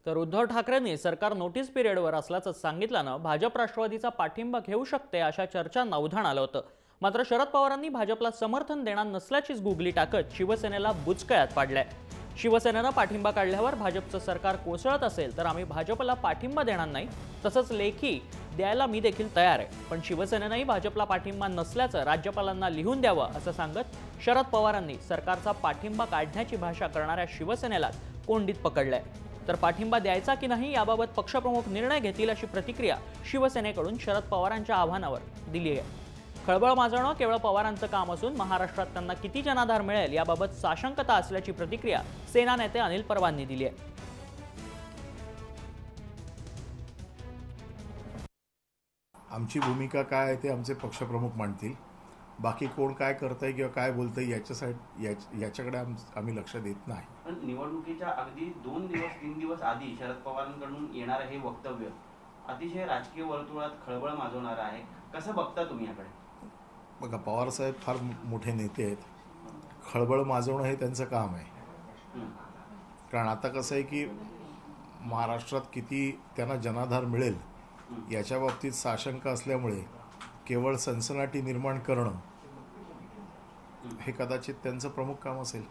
तर उद्धव ठाकरेंनी सरकार नोटीस पिरियडवर असल्याचं सांगितल्यानं भाजप राष्ट्रवादीचा पाठिंबा घेऊ शकते अशा चर्चांना उधाण आलं होतं। मात्र शरद पवारांनी भाजपला समर्थन देणार नसल्याचीच गुगली टाकत शिवसेनेला बुचकळ्यात पाडलंय। शिवसेनेनं पाठिंबा काढल्यावर भाजपचं सरकार कोसळत असेल तर आम्ही भाजपला पाठिंबा देणार नाही, तसंच लेखी द्यायला मी देखील तयार आहे, पण शिवसेनेनंही भाजपला पाठिंबा नसल्याचं राज्यपालांना लिहून द्यावं असं सांगत शरद पवारांनी सरकारचा पाठिंबा काढण्याची भाषा करणाऱ्या शिवसेनेला कोंडीत पकडलंय। तर पाठिंबा द्यायचा की नाही याबाबत पक्षप्रमुख निर्णय घेतील अशी प्रतिक्रिया शिवसेनेकडून शरद पवारांच्या आव्हानावर दिली आहे। खळबळ माजवणं केवळ पवारांचं काम असून महाराष्ट्रात त्यांना किती जनाधार मिळेल याबाबत साशंकता असल्याची प्रतिक्रिया सेना नेते अनिल परबांनी दिली आहे। आमची भूमिका काय आहे ते आमचे पक्षप्रमुख मांडतील। बाकी कोण काय करतंय किंवा काय बोलतंय याच्याकडे आम्ही लक्ष देत नाही। पण निवडणुकीच्या अगदी 2 दिवस 3 दिवस आधी शरद पवारांकडून येणारं हे वक्तव्य अतिशय राजकीय वर्तुळात खळबळ माजवणारं आहे। कसं बघता तुम्ही याकडे? बघा, पवार साहेब फार मोठे नेते आहेत, खळबळ माजवणं हे त्यांचं काम आहे। कारण आता कसं आहे की महाराष्ट्रात किती त्यांना जनाधार मिळेल याच्या बाबतीत साशंक असल्यामुळे केवळ सनसनाटी निर्माण करणं हे कदाचित त्यांचं प्रमुख काम असेल।